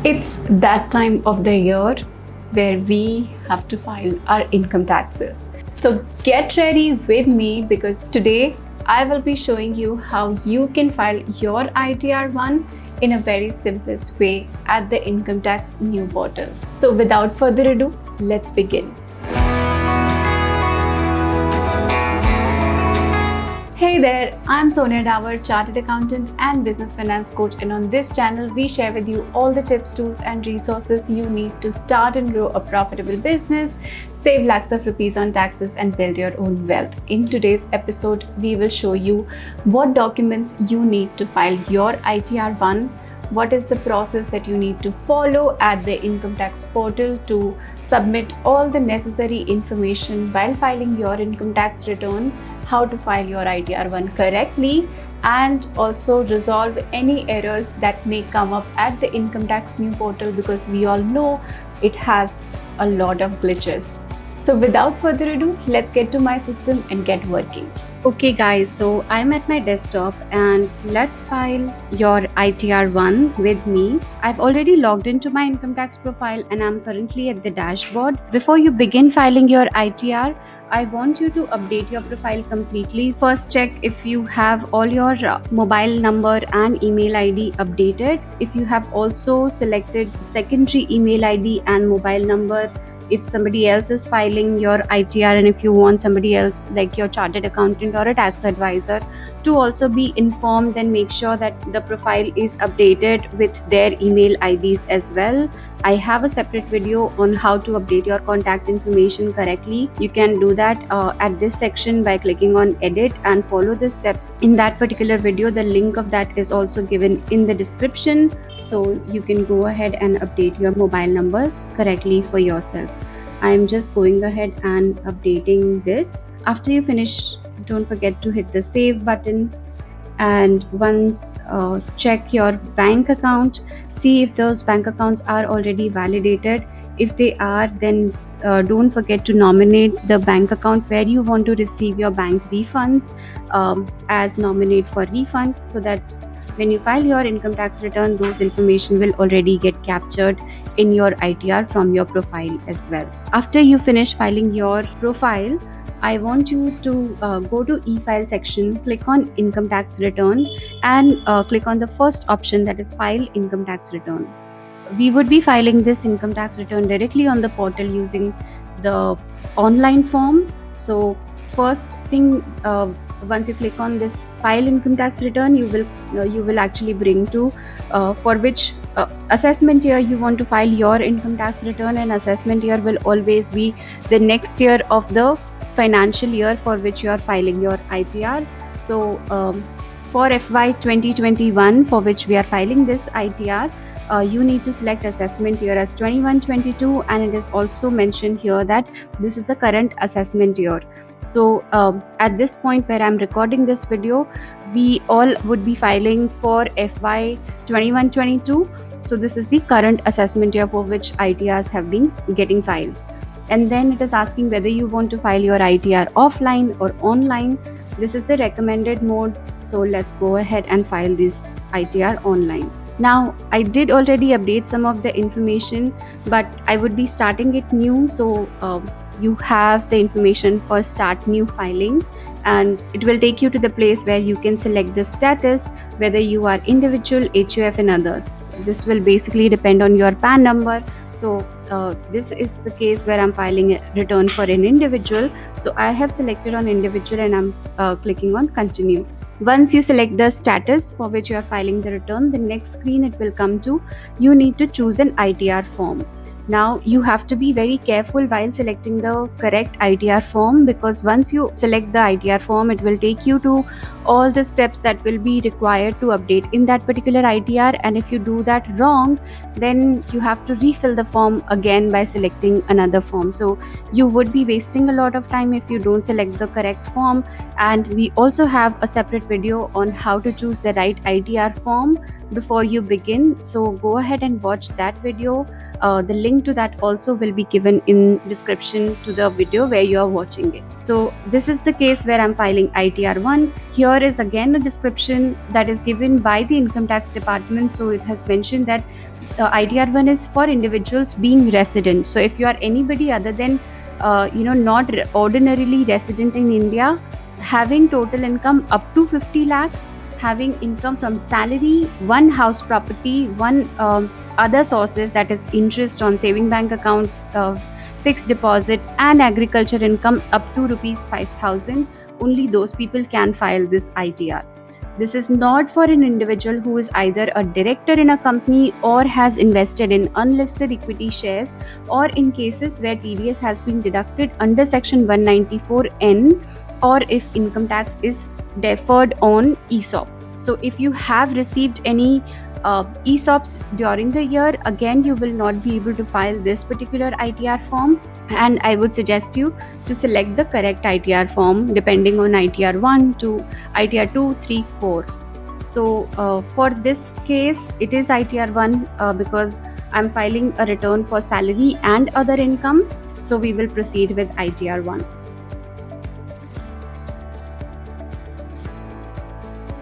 It's that time of the year where we have to file our income taxes. So get ready with me because today I will be showing you how you can file your ITR1 in a very simplest way at the income tax new portal. So without further ado, let's begin. Hey there, I'm Sonia Dawar, Chartered Accountant and Business Finance Coach, and on this channel we share with you all the tips, tools and resources you need to start and grow a profitable business, save lakhs of rupees on taxes and build your own wealth. In today's episode, we will show you what documents you need to file your ITR1, what is the process that you need to follow at the income tax portal to submit all the necessary information while filing your income tax return, how to file your ITR1 correctly, and also resolve any errors that may come up at the income tax new portal because we all know it has a lot of glitches. So without further ado, let's get to my system and get working. Okay guys, so I'm at my desktop and let's file your ITR1 with me. I've already logged into my income tax profile and I'm currently at the dashboard. Before you begin filing your ITR, I want you to update your profile completely. First, check if you have all your mobile number and email ID updated. If you have also selected secondary email ID and mobile number, if somebody else is filing your ITR and if you want somebody else like your chartered accountant or a tax advisor to also be informed, then make sure that the profile is updated with their email IDs as well. I have a separate video on how to update your contact information correctly. You can do that at this section by clicking on edit and follow the steps in that particular video. The link of that is also given in the description, so you can go ahead and update your mobile numbers correctly for yourself. I'm just going ahead and updating this. After you finish, don't forget to hit the save button, and once check your bank account, see if those bank accounts are already validated. If they are, then don't forget to nominate the bank account where you want to receive your bank refunds as nominate for refund, so that when you file your income tax return, those information will already get captured in your ITR from your profile as well. After you finish filing your profile, I want you to go to e-file section, click on income tax return and click on the first option, that is file income tax return. We would be filing this income tax return directly on the portal using the online form. So first thing, once you click on this file income tax return, you will actually bring to for which assessment year you want to file your income tax return, and assessment year will always be the next year of the financial year for which you are filing your ITR. So for FY 2021 for which we are filing this ITR, you need to select assessment year as 21-22, and it is also mentioned here that this is the current assessment year. So at this point where I'm recording this video, we all would be filing for FY 21-22. So this is the current assessment year for which ITRs have been getting filed. And then it is asking whether you want to file your ITR offline or online. This is the recommended mode. So let's go ahead and file this ITR online. Now, I did already update some of the information, but I would be starting it new. So you have the information for start new filing, and it will take you to the place where you can select the status, whether you are individual, HUF and others. This will basically depend on your PAN number. So this is the case where I'm filing a return for an individual. So I have selected on individual and I'm clicking on continue. Once you select the status for which you are filing the return, the next screen it will come to, you need to choose an ITR form. Now you have to be very careful while selecting the correct ITR form, because once you select the ITR form, it will take you to all the steps that will be required to update in that particular ITR, and if you do that wrong, then you have to refill the form again by selecting another form. So you would be wasting a lot of time if you don't select the correct form. And we also have a separate video on how to choose the right ITR form before you begin. So go ahead and watch that video. The link to that also will be given in description to the video where you are watching it. So this is the case where I'm filing ITR1. Here is again a description that is given by the income tax department. So it has mentioned that ITR1 is for individuals being resident. So if you are anybody other than not ordinarily resident in India, having total income up to 50 lakh, having income from salary, one house property, one other sources, that is interest on saving bank account, fixed deposit, and agriculture income up to rupees 5,000, only those people can file this ITR. This is not for an individual who is either a director in a company or has invested in unlisted equity shares, or in cases where TDS has been deducted under section 194N, or if income tax is deferred on ESOP. So if you have received any ESOPs during the year, again you will not be able to file this particular ITR form, and I would suggest you to select the correct ITR form depending on ITR 1 to ITR 2, 3, 4. So for this case it is ITR 1 because I'm filing a return for salary and other income, so we will proceed with ITR 1.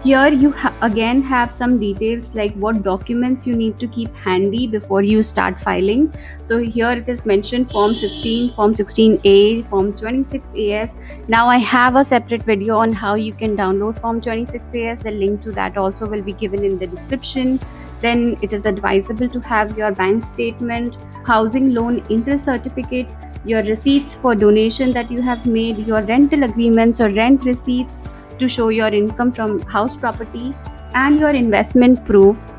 Here you again have some details like what documents you need to keep handy before you start filing. So here it is mentioned Form 16, Form 16A, Form 26AS. Now I have a separate video on how you can download Form 26AS. The link to that also will be given in the description. Then it is advisable to have your bank statement, housing loan interest certificate, your receipts for donation that you have made, your rental agreements or rent receipts to show your income from house property, and your investment proofs,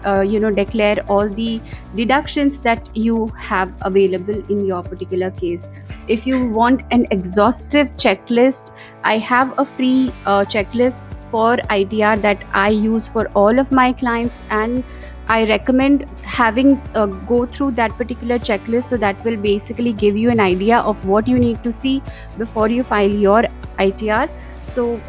declare all the deductions that you have available in your particular case. If you want an exhaustive checklist, I have a free checklist for ITR that I use for all of my clients, and I recommend having go through that particular checklist, so that will basically give you an idea of what you need to see before you file your ITR. So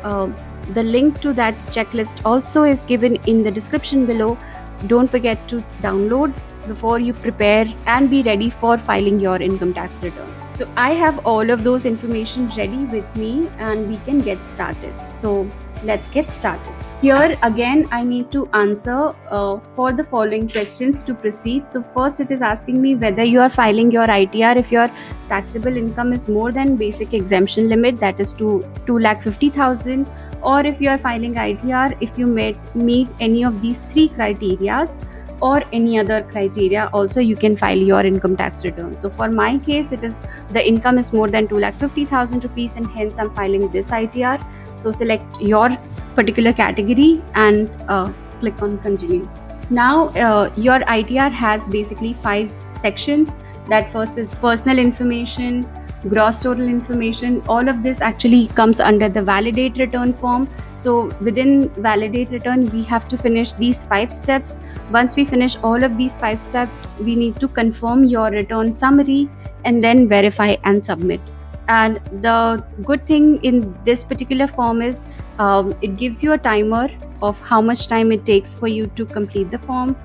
the link to that checklist also is given in the description below. Don't forget to download before you prepare and be ready for filing your income tax return. So I have all of those information ready with me and we can get started. So let's get started. Here again I need to answer for the following questions to proceed. So first it is asking me whether you are filing your ITR if your taxable income is more than basic exemption limit, that is 2,50,000, or if you are filing ITR if you meet any of these three criterias or any other criteria, also you can file your income tax return. So for my case, it is the income is more than 2,50,000 rupees and hence I'm filing this ITR. So select your particular category and click on continue. Now your ITR has basically 5 sections. That first is personal information, gross total information. All of this actually comes under the validate return form. So within validate return we have to finish these 5 steps. Once we finish all of these 5 steps, we need to confirm your return summary and then verify and submit. And the good thing in this particular form is it gives you a timer of how much time it takes for you to complete the form,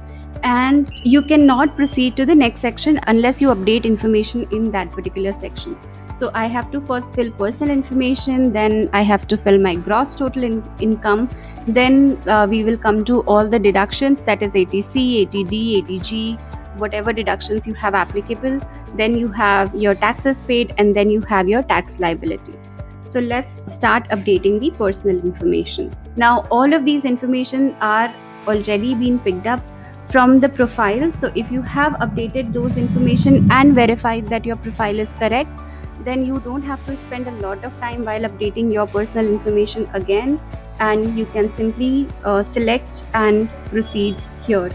and you cannot proceed to the next section unless you update information in that particular section. So I have to first fill personal information, then I have to fill my gross total income, then we will come to all the deductions, that is ATC, ATD, ATG, whatever deductions you have applicable. Then you have your taxes paid, and then you have your tax liability. So let's start updating the personal information. Now all of these information are already been picked up from the profile. So if you have updated those information and verified that your profile is correct, then you don't have to spend a lot of time while updating your personal information again, and you can simply select and proceed here.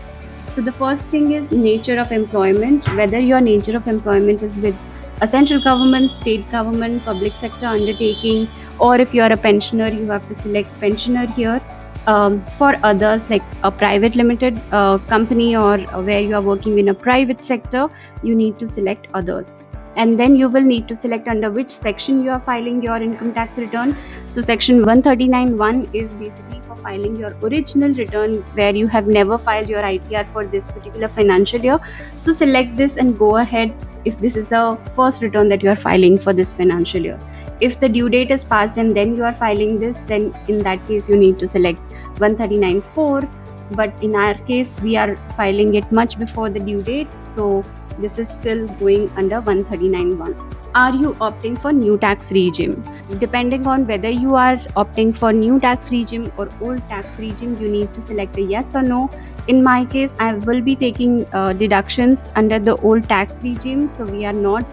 So the first thing is nature of employment, whether your nature of employment is with a central government, state government, public sector undertaking, or if you are a pensioner, you have to select pensioner here. For others, like a private limited company or where you are working in a private sector, you need to select others. And then you will need to select under which section you are filing your income tax return. So section 139(1) is basically for filing your original return where you have never filed your ITR for this particular financial year, so select this and go ahead if this is the first return that you are filing for this financial year. If the due date is passed and then you are filing this, then in that case you need to select 139.4. But in our case, we are filing it much before the due date, so this is still going under 139.1. Are you opting for new tax regime? Depending on whether you are opting for new tax regime or old tax regime, you need to select a yes or no. In my case, I will be taking deductions under the old tax regime, so we are not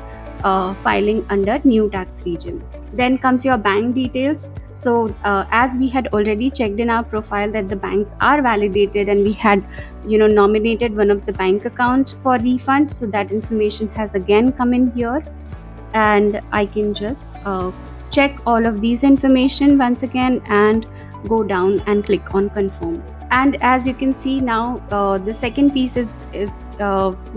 filing under new tax regime. Then comes your bank details. So as we had already checked in our profile that the banks are validated and we had nominated one of the bank accounts for refund, so that information has again come in here, and I can just check all of these information once again and go down and click on confirm. And as you can see now, the second piece is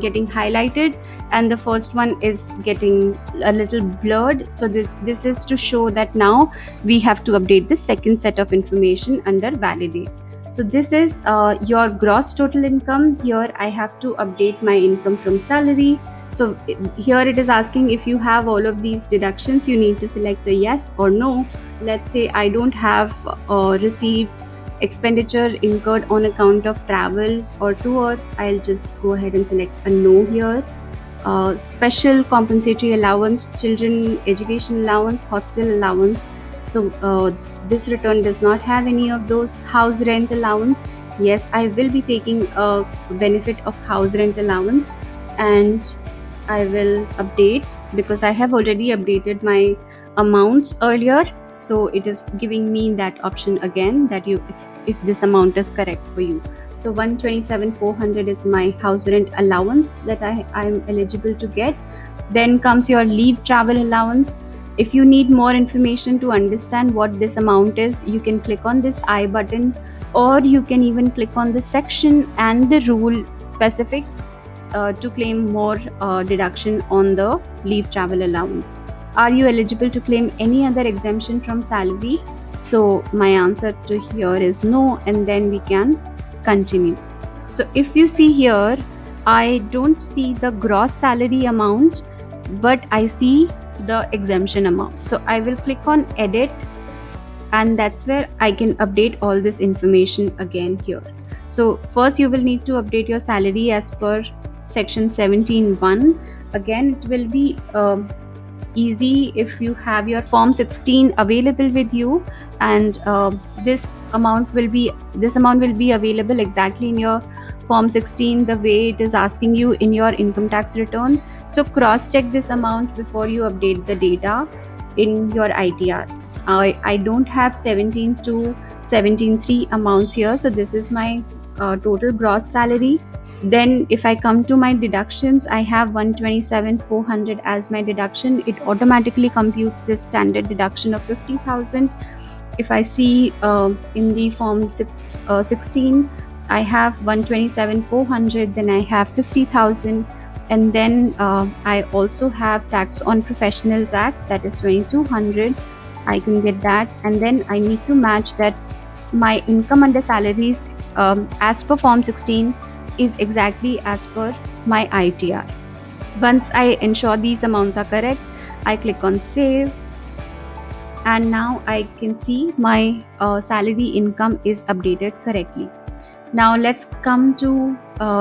getting highlighted and the first one is getting a little blurred. So this is to show that now we have to update the second set of information under validate. So this is your gross total income. Here I have to update my income from salary. So here it is asking if you have all of these deductions, you need to select a yes or no. Let's say I don't have received expenditure incurred on account of travel or tour. I'll just go ahead and select a no here. Special compensatory allowance, children education allowance, hostel allowance. So this return does not have any of those. House rent allowance, yes, I will be taking a benefit of house rent allowance, and I will update because I have already updated my amounts earlier. So it is giving me that option again that if this amount is correct for you. So 127,400 is my house rent allowance that I am eligible to get. Then comes your leave travel allowance. If you need more information to understand what this amount is, you can click on this I button, or you can even click on the section and the rule specific to claim more deduction on the leave travel allowance. Are you eligible to claim any other exemption from salary? So my answer to here is no, and then we can continue. So if you see here, I don't see the gross salary amount, but I see the exemption amount. So I will click on edit, and that's where I can update all this information again here. So first you will need to update your salary as per section 17(1). Again, it will be easy if you have your form 16 available with you, and this amount will be available exactly in your form 16 the way it is asking you in your income tax return. So cross check this amount before you update the data in your ITR. I don't have 17 to 17.3 amounts here, so this is my total gross salary. Then if I come to my deductions, I have 127,400 as my deduction. It automatically computes this standard deduction of 50,000. If I see in the form 16, I have 127,400, then I have 50,000, and then I also have tax on professional tax, that is 2,200. I can get that, and then I need to match that my income under salaries as per form 16 is exactly as per my ITR. Once I ensure these amounts are correct, I click on save, and now I can see my salary income is updated correctly. Now let's come to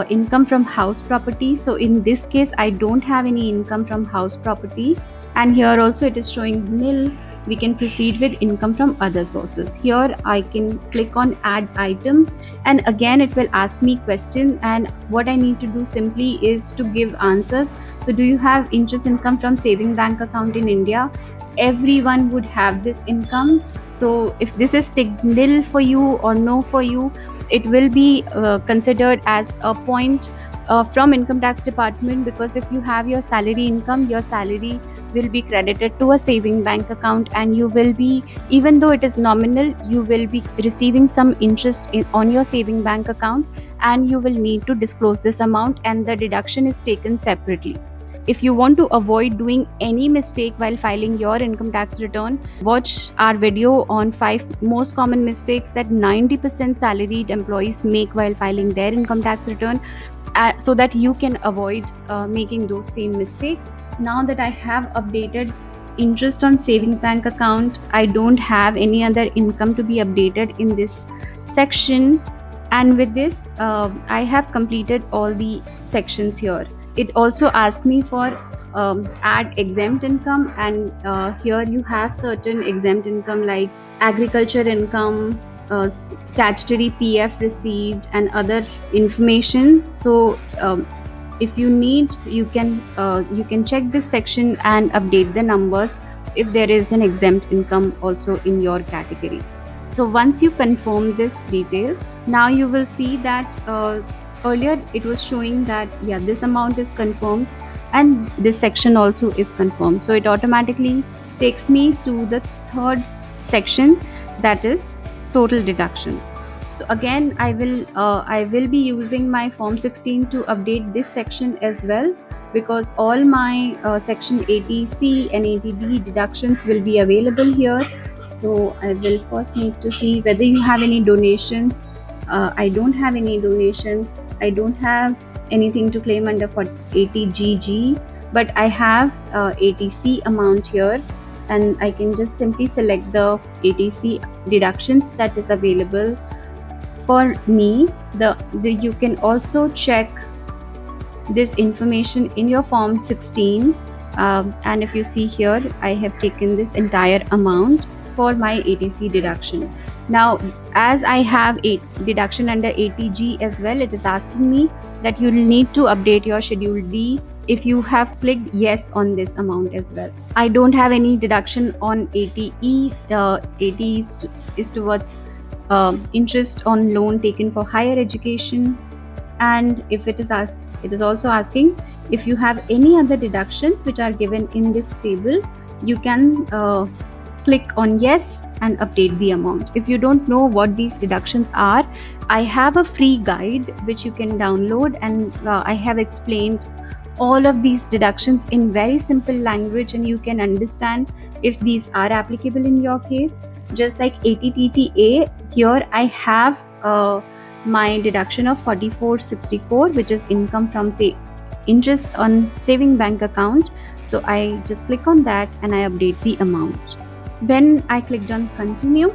income from house property. So in this case, I don't have any income from house property, and here also it is showing nil. We can proceed with income from other sources. Here I can click on add item, and again it will ask me question, and what I need to do simply is to give answers. So do you have interest income from saving bank account in India? Everyone would have this income. So if this is ticked nil for you or no for you, it will be considered as a point from income tax department, because if you have your salary income, your salary will be credited to a saving bank account, and you will be, even though it is nominal, you will be receiving some interest on your saving bank account, and you will need to disclose this amount, and the deduction is taken separately. If you want to avoid doing any mistake while filing your income tax return, watch our video on 5 most common mistakes that 90% salaried employees make while filing their income tax return, so that you can avoid making those same mistakes. Now that I have updated interest on saving bank account, I don't have any other income to be updated in this section. And with this, I have completed all the sections here. It also asked me for add exempt income, and here you have certain exempt income like agriculture income, statutory PF received, and other information. So if you need, you can check this section and update the numbers if there is an exempt income also in your category. So once you confirm this detail, now you will see that earlier it was showing that this amount is confirmed and this section also is confirmed. So it automatically takes me to the third section, that is total deductions. So again, I will be using my form 16 to update this section as well, because all my section 80C and 80D deductions will be available here. So I will first need to see whether you have any donations. I don't have any donations. I don't have anything to claim under for 80GG, but I have 80C amount here, and I can just simply select the 80C deductions that is available for me. You can also check this information in your form 16, and if you see here, I have taken this entire amount for my 80C deduction. Now, as I have a deduction under 80G as well, it is asking me that you will need to update your Schedule D if you have clicked yes on this amount as well. I don't have any deduction on 80E. 80 is towards interest on loan taken for higher education, and if it is also asking if you have any other deductions which are given in this table, you can click on yes and update the amount. If you don't know what these deductions are, I have a free guide which you can download, and I have explained all of these deductions in very simple language, and you can understand if these are applicable in your case. Just like 80TTA, here I have my deduction of 4464, which is income from interest on saving bank account. So I just click on that and I update the amount. When I clicked on continue,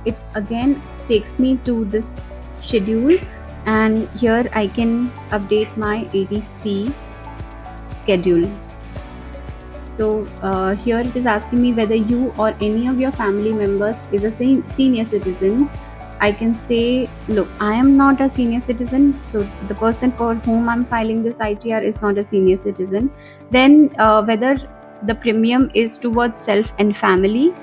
it again takes me to this schedule, and here I can update my 80C schedule. So here it is asking me whether you or any of your family members is a senior citizen. I can say, look, I am not a senior citizen, so the person for whom I'm filing this ITR is not a senior citizen. Then whether the premium is towards self and family,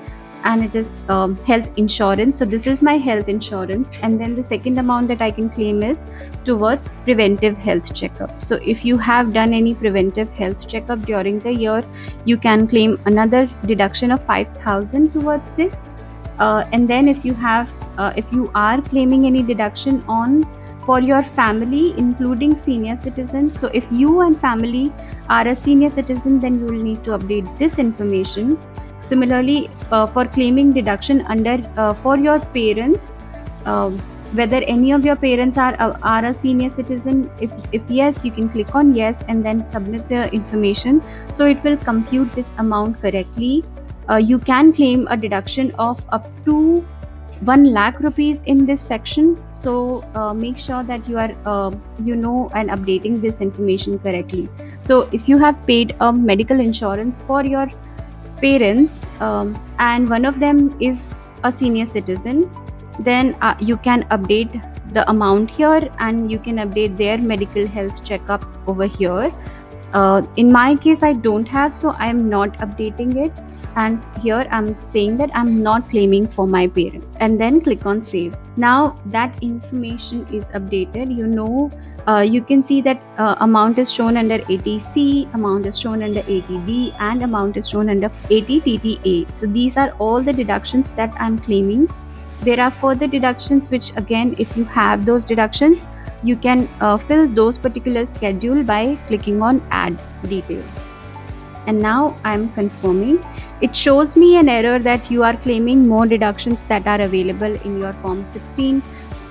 and it is health insurance. So this is my health insurance, and then the second amount that I can claim is towards preventive health checkup. So if you have done any preventive health checkup during the year, you can claim another deduction of 5,000 towards this. And then if you are claiming any deduction for your family, including senior citizens, so if you and family are a senior citizen, then you will need to update this information. Similarly, for claiming deduction under for your parents, whether any of your parents are a senior citizen, if yes, you can click on yes and then submit the information, so it will compute this amount correctly. You can claim a deduction of up to 1 lakh rupees in this section. So make sure that you are and updating this information correctly. So if you have paid a medical insurance for your parents, and one of them is a senior citizen, then you can update the amount here, and you can update their medical health checkup over here. In my case, I don't have, so I'm not updating it, and here I'm saying that I'm not claiming for my parent, and then click on save. Now that information is updated, you can see that amount is shown under 80C, amount is shown under 80D, and amount is shown under 80TTA. So these are all the deductions that I'm claiming. There are further deductions which, again, if you have those deductions, you can fill those particular schedule by clicking on add. details. And now I'm confirming. It shows me an error that you are claiming more deductions that are available in your Form 16.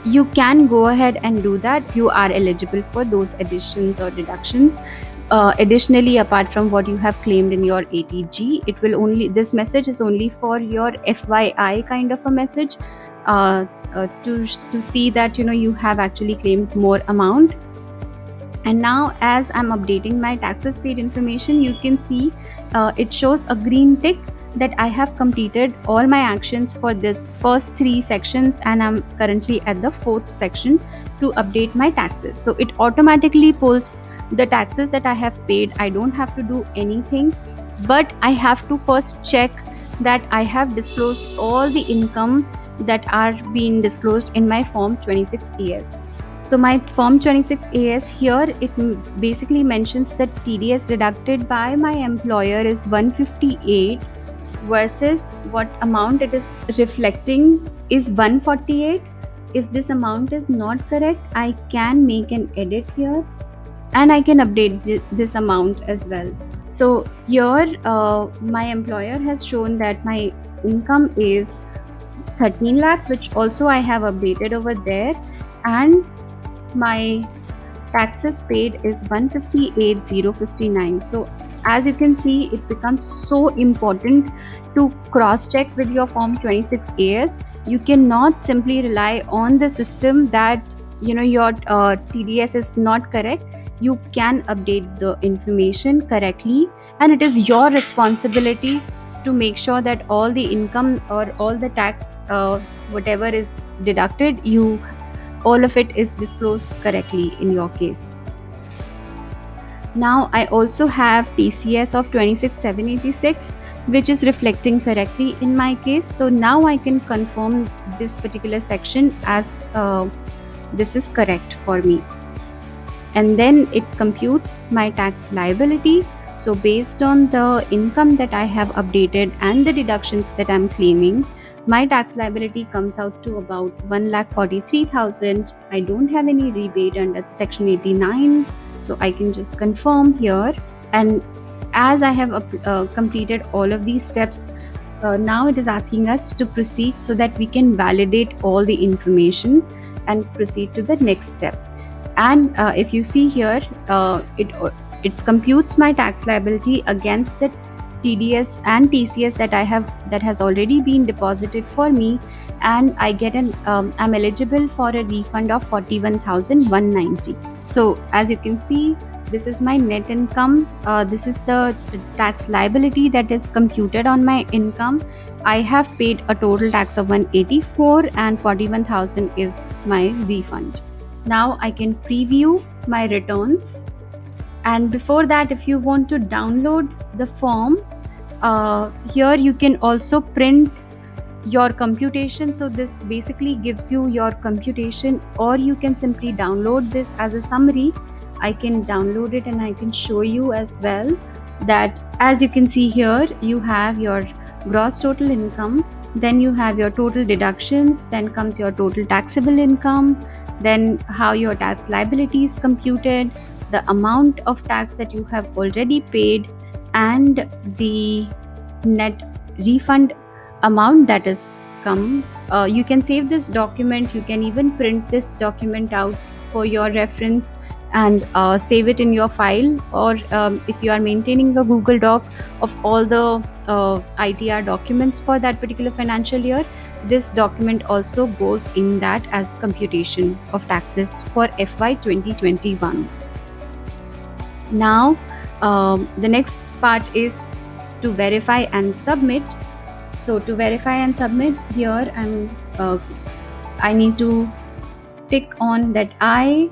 You can go ahead and do that. You are eligible for those additions or deductions. Additionally, apart from what you have claimed in your ATG, this message is only for your FYI kind of a message, to see that you have actually claimed more amount. And now as I'm updating my taxes paid information, you can see it shows a green tick that I have completed all my actions for the first 3 sections, and I'm currently at the 4th section to update my taxes. So it automatically pulls the taxes that I have paid. I don't have to do anything, but I have to first check that I have disclosed all the income that are being disclosed in my Form 26AS. So my Form 26AS here, it basically mentions that TDS deducted by my employer is 158 versus what amount it is reflecting is 148. If this amount is not correct, I can make an edit here and I can update this amount as well. So here my employer has shown that my income is 13 lakh, which also I have updated over there, and my taxes paid is 158,059. So as you can see, it becomes so important to cross check with your Form 26AS. You cannot simply rely on the system that your TDS is not correct. You can update the information correctly, and it is your responsibility to make sure that all the income or all the tax whatever is deducted, all of it is disclosed correctly in your case. Now I also have TCS of 26,786, which is reflecting correctly in my case. So now I can confirm this particular section as this is correct for me. And then it computes my tax liability. So based on the income that I have updated and the deductions that I'm claiming, my tax liability comes out to about 1,43,000. I don't have any rebate under Section 89, so I can just confirm here. And as I have completed all of these steps, now it is asking us to proceed so that we can validate all the information and proceed to the next step. And if you see here, it computes my tax liability against the TDS and TCS that has already been deposited for me, and I get I'm eligible for a refund of 41,190. So as you can see, this is my net income. This is the tax liability that is computed on my income. I have paid a total tax of 184, and 41,000 is my refund. Now I can preview my return. And before that, if you want to download the form, here you can also print your computation. So this basically gives you your computation, or you can simply download this as a summary. I can download it and I can show you as well that, as you can see here, you have your gross total income, then you have your total deductions, then comes your total taxable income, then how your tax liability is computed, the amount of tax that you have already paid, and the net refund amount that has come. You can save this document. You can even print this document out for your reference and save it in your file, or if you are maintaining a Google Doc of all the ITR documents for that particular financial year, this document also goes in that as computation of taxes for FY 2021. Now the next part is to verify and submit. So to verify and submit, here I need to tick on that I,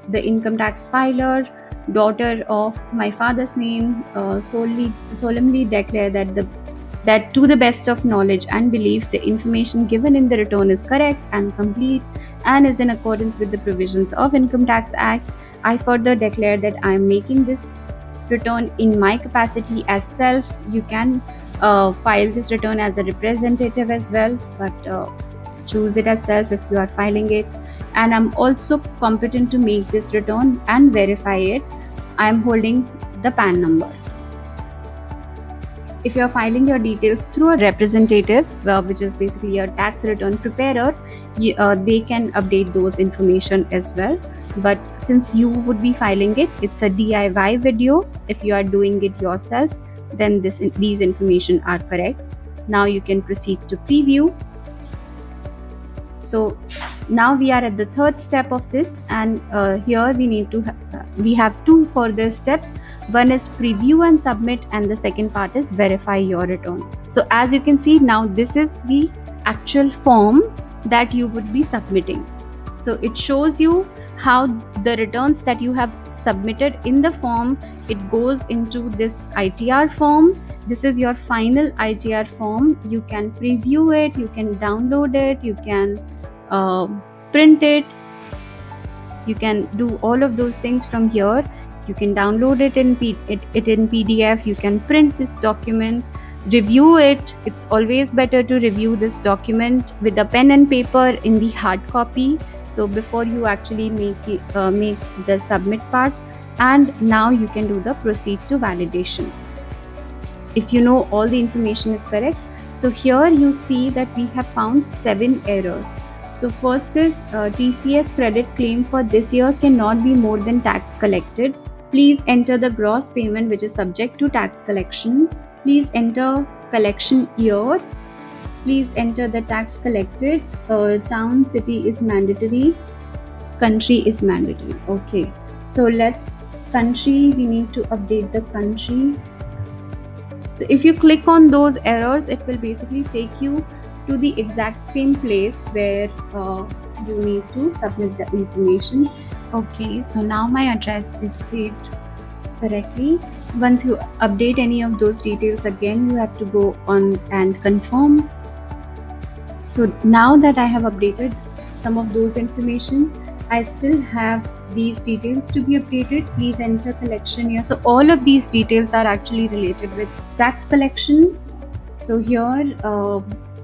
the income tax filer, daughter of my father's name, solemnly declare that to the best of knowledge and belief, the information given in the return is correct and complete and is in accordance with the provisions of Income Tax Act. I further declare that I am making this return in my capacity as self. You can file this return as a representative as well, but choose it as self if you are filing it. And I'm also competent to make this return and verify it. I'm holding the PAN number. If you're filing your details through a representative, which is basically a tax return preparer, they can update those information as well. But since you would be filing it, it's a DIY video. If you are doing it yourself, then these information are correct. Now you can proceed to preview. So now we are at the third step of this, and here we have two further steps. One is preview and submit, and the second part is verify your return. So as you can see, now this is the actual form that you would be submitting. So it shows you how the returns that you have submitted in the form, it goes into this ITR form. This is your final ITR form. You can preview it, you can download it, you can print it, you can do all of those things from here. You can download it in PDF, you can print this document, review it. It's always better to review this document with a pen and paper in the hard copy, so before you actually make the submit part. And now you can do the proceed to validation if you know all the information is correct. So here you see that we have found 7 errors. So first is TCS credit claim for this year cannot be more than tax collected. Please enter the gross payment which is subject to tax collection. Please enter collection year. Please enter the tax collected. Town, city is mandatory. Country is mandatory. Okay. So let's country. We need to update the country. So if you click on those errors, it will basically take you to the exact same place where you need to submit the information. Okay, so now my address is saved correctly. Once you update any of those details again, you have to go on and confirm. So now that I have updated some of those information, I still have these details to be updated. Please enter collection year. So all of these details are actually related with tax collection. So here,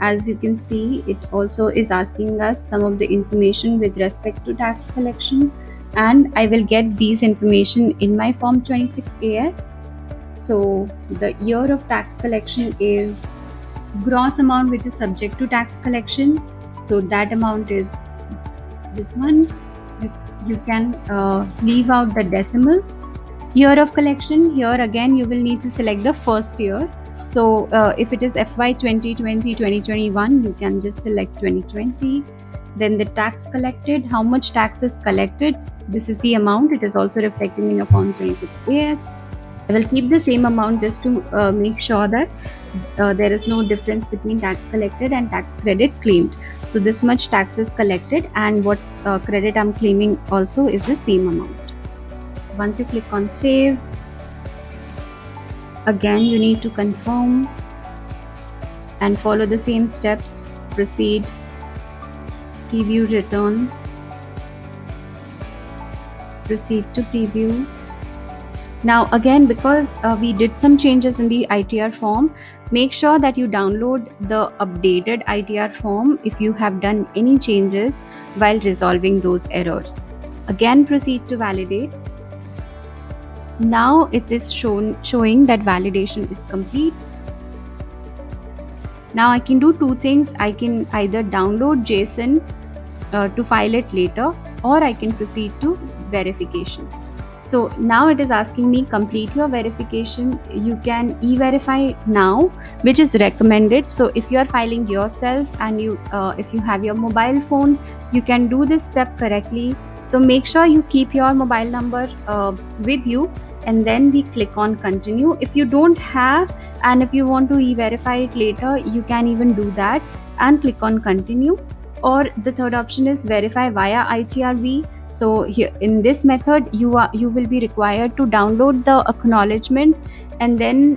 as you can see, it also is asking us some of the information with respect to tax collection, and I will get these information in my form 26AS. So the year of tax collection is gross amount which is subject to tax collection. So that amount is this one. You can leave out the decimals. Year of collection, here again you will need to select the first year. So if it is FY 2020, 2021, you can just select 2020. Then the tax collected, how much tax is collected. This is the amount. It is also reflecting in your form 26AS. I will keep the same amount just to make sure that there is no difference between tax collected and tax credit claimed. So this much tax is collected, and what credit I'm claiming also is the same amount. So once you click on save, again you need to confirm and follow the same steps. Proceed, preview return, proceed to preview. Now again, because we did some changes in the ITR form, make sure that you download the updated ITR form if you have done any changes while resolving those errors. Again, proceed to validate. Now it is showing that validation is complete. Now I can do two things. I can either download JSON to file it later, or I can proceed to verification. So now it is asking me complete your verification. You can e-verify now, which is recommended. So if you are filing yourself and if you have your mobile phone, you can do this step correctly. So make sure you keep your mobile number with you, and then we click on continue. If you don't have, and if you want to e-verify it later, you can even do that and click on continue. Or the third option is verify via ITRV. So here in this method, you will be required to download the acknowledgement and then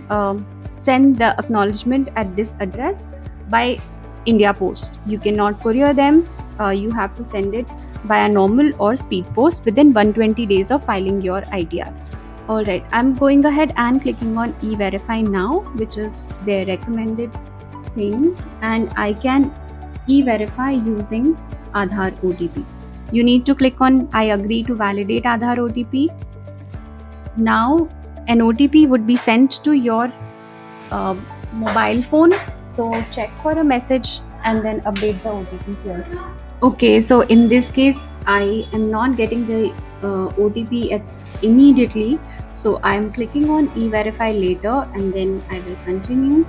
send the acknowledgement at this address by India Post. You cannot courier them. You have to send it via normal or speed post within 120 days of filing your ITR. Alright, I'm going ahead and clicking on e-verify now, which is their recommended thing, and I can e-verify using Aadhaar OTP. You need to click on I agree to validate Aadhaar OTP. Now an OTP would be sent to your mobile phone. So check for a message and then update the OTP here. Okay, so in this case, I am not getting the OTP immediately. So I am clicking on e-verify later and then I will continue.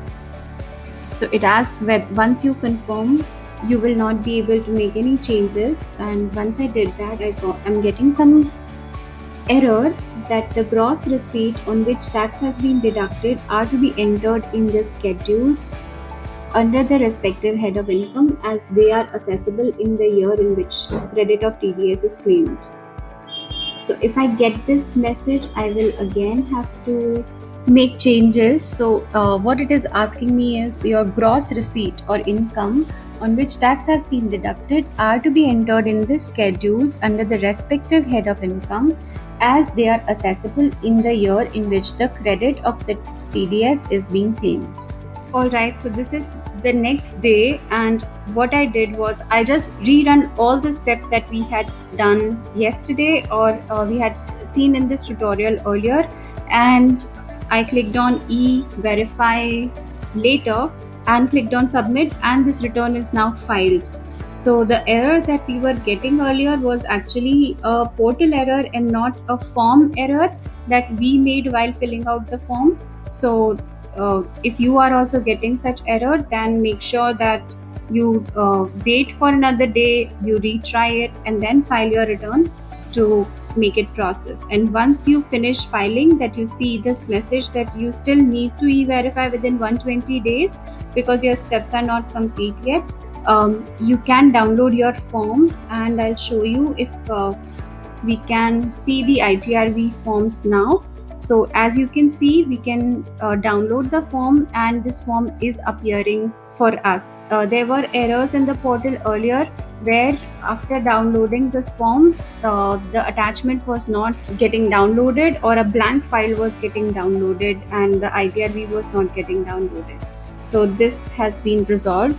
So it asks that once you confirm, you will not be able to make any changes. And once I did that, I'm getting some error that the gross receipt on which tax has been deducted are to be entered in the schedules under the respective head of income as they are accessible in the year in which credit of TDS is claimed. So if I get this message, I will again have to make changes. So what it is asking me is your gross receipt or income on which tax has been deducted are to be entered in the schedules under the respective head of income as they are accessible in the year in which the credit of the TDS is being claimed. Alright, so this is the next day, and what I did was I just rerun all the steps that we had done yesterday or we had seen in this tutorial earlier, and I clicked on e-verify later and clicked on submit, and this return is now filed. So the error that we were getting earlier was actually a portal error and not a form error that we made while filling out the form. So if you are also getting such error, then make sure that you wait for another day, you retry it and then file your return to make it process. And once you finish filing, that you see this message that you still need to e-verify within 120 days because your steps are not complete yet. You can download your form, and I'll show you if we can see the ITRV forms now. So as you can see, we can download the form and this form is appearing for us. There were errors in the portal earlier where after downloading this form, the attachment was not getting downloaded or a blank file was getting downloaded and the ITRV was not getting downloaded. So this has been resolved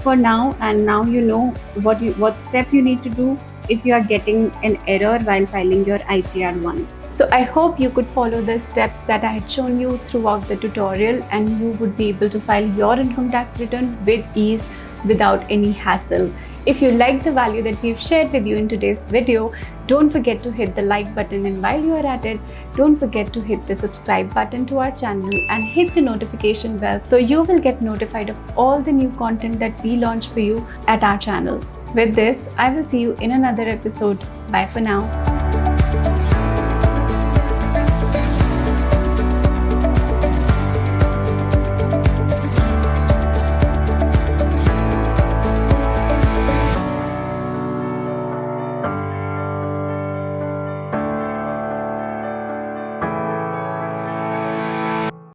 for now, and now you know what step you need to do if you are getting an error while filing your ITR1. So I hope you could follow the steps that I had shown you throughout the tutorial and you would be able to file your income tax return with ease without any hassle. If you like the value that we've shared with you in today's video, don't forget to hit the like button, and while you are at it, don't forget to hit the subscribe button to our channel and hit the notification bell so you will get notified of all the new content that we launch for you at our channel. With this, I will see you in another episode. Bye for now.